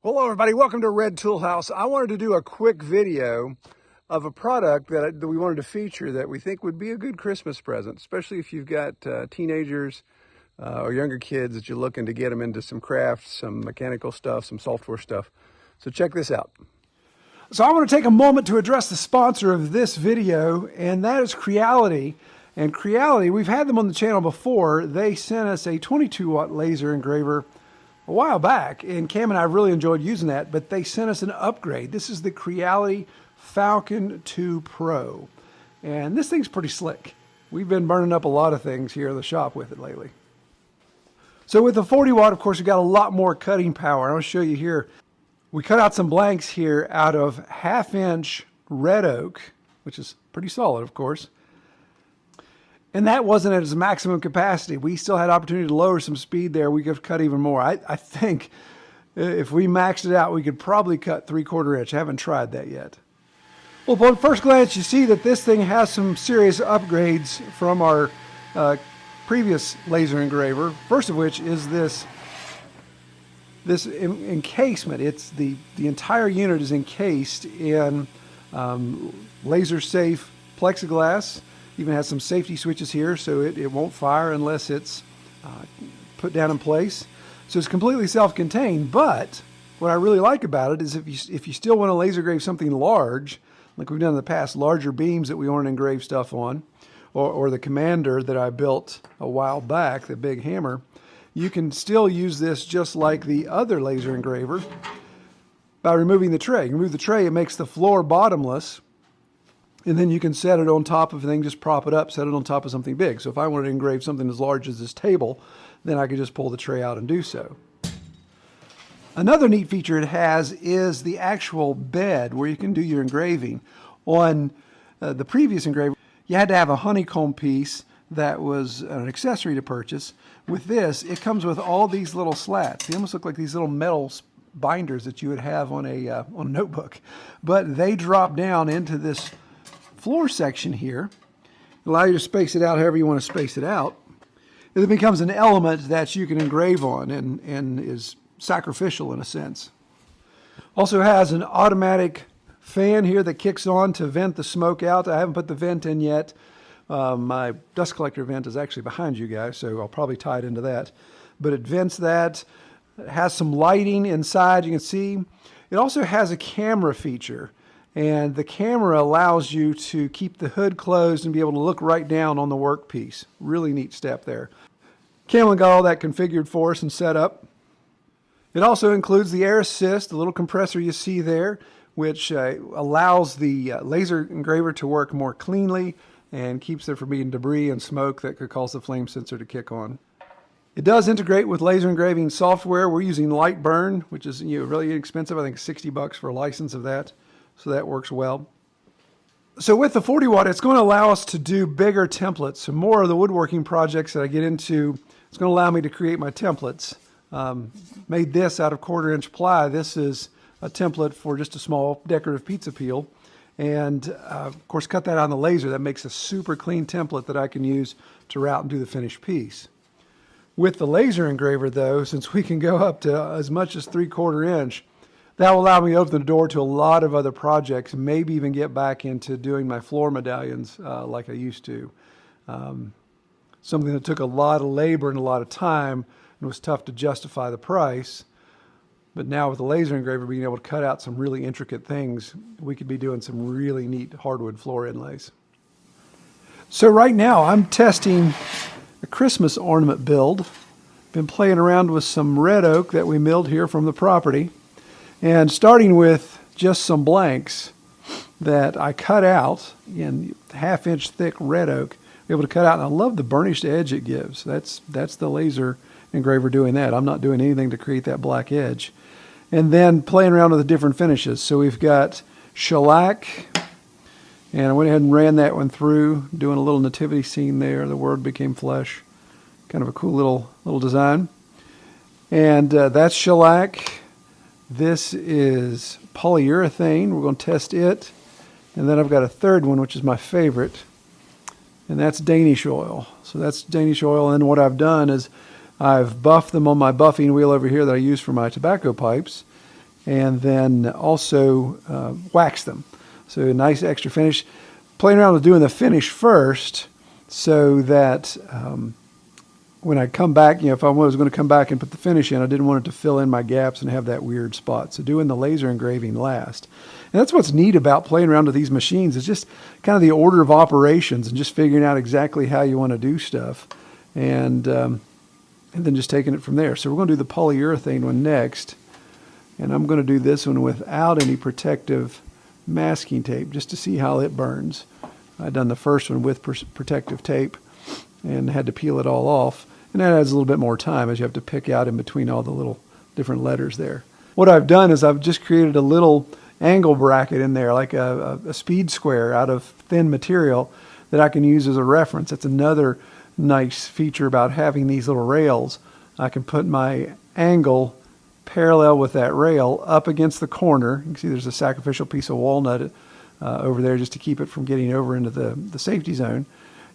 Hello everybody, welcome to Red Tool House. I wanted to do a quick video of a product that we wanted to feature that we think would be a good Christmas present, especially if you've got teenagers or younger kids that you're looking to get them into some crafts, some mechanical stuff, some software stuff. So check this out. So I want to take a moment to address the sponsor of this video, and that is Creality. And Creality, we've had them on the channel before. They sent us a 22 watt laser engraver a while back, and Cam and I really enjoyed using that, but they sent us an upgrade. This is the Creality Falcon 2 Pro, and this thing's pretty slick. We've been burning up a lot of things here in the shop with it lately. So with the 40 watt, of course, we've got a lot more cutting power. I'll show you here. We cut out some blanks here out of 1/2" red oak, which is pretty solid, of course. And that wasn't at its maximum capacity. We still had opportunity to lower some speed there. We could cut even more. I think if we maxed it out, we could probably cut 3/4 inch. I haven't tried that yet. Well, upon first glance, you see that this thing has some serious upgrades from our previous laser engraver. First of which is this encasement. It's the entire unit is encased in laser safe plexiglass. Even has some safety switches here so it won't fire unless it's put down in place. So it's completely self-contained, but what I really like about it is if you still want to laser engrave something large, like we've done in the past, larger beams that we want to engrave stuff on, or the Commander that I built a while back, the big hammer, you can still use this just like the other laser engraver by removing the tray. You remove the tray, it makes the floor bottomless, and then you can set it on top of a thing, just prop it up, set it on top of something big. So if I wanted to engrave something as large as this table, then I could just pull the tray out and do so. Another neat feature it has is the actual bed where you can do your engraving. On the previous engraver, you had to have a honeycomb piece that was an accessory to purchase. With this, it comes with all these little slats. They almost look like these little metal binders that you would have on a notebook. But they drop down into this floor section here, allow you to space it out however you want to space it out. It becomes an element that you can engrave on and is sacrificial in a sense. Also has an automatic fan here that kicks on to vent the smoke out. I haven't put the vent in yet. My dust collector vent is actually behind you guys, so I'll probably tie it into that. But it vents that. It has some lighting inside, you can see. It also has a camera feature. And the camera allows you to keep the hood closed and be able to look right down on the workpiece. Really neat step there. Cameron got all that configured for us and set up. It also includes the air assist, the little compressor you see there, which allows the laser engraver to work more cleanly and keeps there from being debris and smoke that could cause the flame sensor to kick on. It does integrate with laser engraving software. We're using Lightburn, which is really inexpensive. I think $60 for a license of that. So that works well. So with the 40 watt, it's going to allow us to do bigger templates. So more of the woodworking projects that I get into, it's going to allow me to create my templates. Made this out of 1/4 inch ply. This is a template for just a small decorative pizza peel. And of course, cut that on the laser. That makes a super clean template that I can use to route and do the finished piece. With the laser engraver though, since we can go up to as much as 3/4 inch, that will allow me to open the door to a lot of other projects, maybe even get back into doing my floor medallions like I used to. Something that took a lot of labor and a lot of time and was tough to justify the price. But now with the laser engraver being able to cut out some really intricate things, we could be doing some really neat hardwood floor inlays. So right now I'm testing a Christmas ornament build. Been playing around with some red oak that we milled here from the property. And starting with just some blanks that I cut out in 1/2 inch thick red oak, able to cut out, and I love the burnished edge it gives. That's the laser engraver doing that. I'm not doing anything to create that black edge. And then playing around with the different finishes. So we've got shellac, and I went ahead and ran that one through, doing a little nativity scene there. The word became flesh. Kind of a cool little design. And that's shellac. This is polyurethane. We're going to test it. And then I've got a third one, which is my favorite. And that's Danish oil. So that's Danish oil. And what I've done is I've buffed them on my buffing wheel over here that I use for my tobacco pipes. and then also wax them. So a nice extra finish. Playing around with doing the finish first so that when I come back, if I was going to come back and put the finish in, I didn't want it to fill in my gaps and have that weird spot. So doing the laser engraving last. And that's what's neat about playing around with these machines, is just kind of the order of operations and just figuring out exactly how you want to do stuff. And then just taking it from there. So we're going to do the polyurethane one next. And I'm going to do this one without any protective masking tape just to see how it burns. I'd done the first one with protective tape and had to peel it all off. And that adds a little bit more time as you have to pick out in between all the little different letters there. What I've done is I've just created a little angle bracket in there, like a speed square out of thin material that I can use as a reference. That's another nice feature about having these little rails. I can put my angle parallel with that rail up against the corner. You can see there's a sacrificial piece of walnut over there just to keep it from getting over into the safety zone.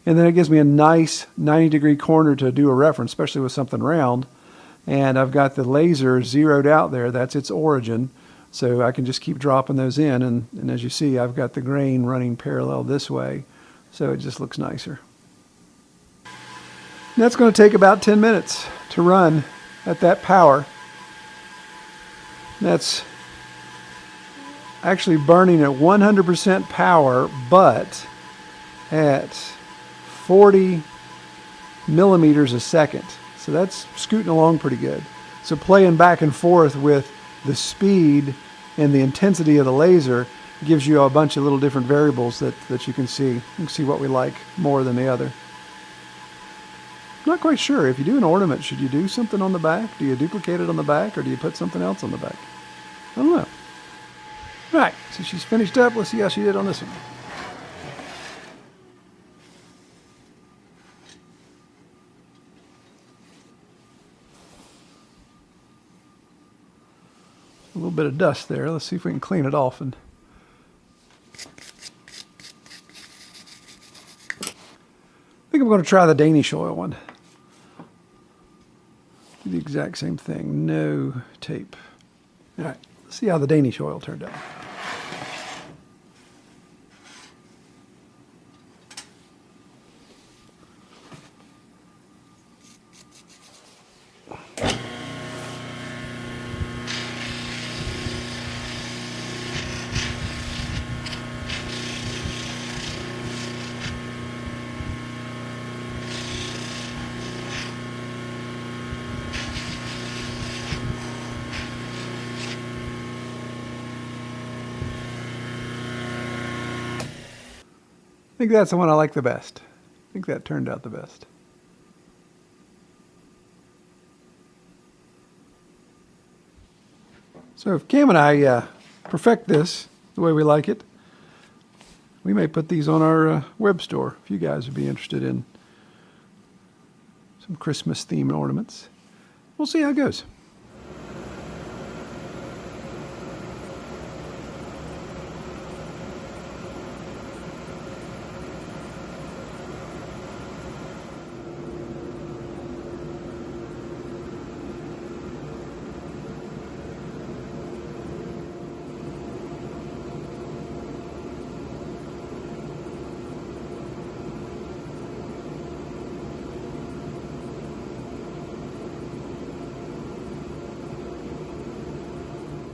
And then it gives me a nice 90-degree corner to do a reference, especially with something round. And I've got the laser zeroed out there. That's its origin. So I can just keep dropping those in. And as you see, I've got the grain running parallel this way. So it just looks nicer. And that's going to take about 10 minutes to run at that power. That's actually burning at 100% power, but at 40 millimeters a second. So that's scooting along pretty good. So playing back and forth with the speed and the intensity of the laser gives you a bunch of little different variables that you can see. You can see what we like more than the other. I'm not quite sure. If you do an ornament, should you do something on the back? Do you duplicate it on the back, or do you put something else on the back? I don't know. All right, so she's finished up. Let's see how she did on this one. A little bit of dust there. Let's see if we can clean it off. And I think I'm going to try the Danish oil one. Do the exact same thing. No tape. All right, let's see how the Danish oil turned out. I think that's the one I like the best. I think that turned out the best. So if Cam and I perfect this the way we like it, we may put these on our web store if you guys would be interested in some Christmas themed ornaments. We'll see how it goes.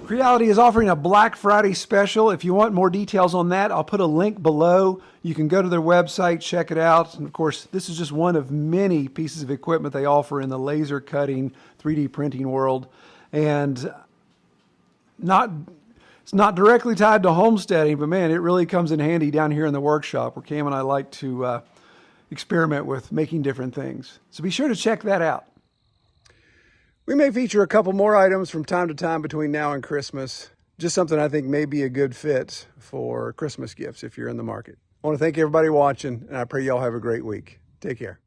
Creality is offering a Black Friday special. If you want more details on that, I'll put a link below. You can go to their website, check it out. And of course, this is just one of many pieces of equipment they offer in the laser cutting, 3D printing world. And it's not directly tied to homesteading, but man, it really comes in handy down here in the workshop where Cam and I like to experiment with making different things. So be sure to check that out. We may feature a couple more items from time to time between now and Christmas. Just something I think may be a good fit for Christmas gifts if you're in the market. I want to thank everybody watching, and I pray y'all have a great week. Take care.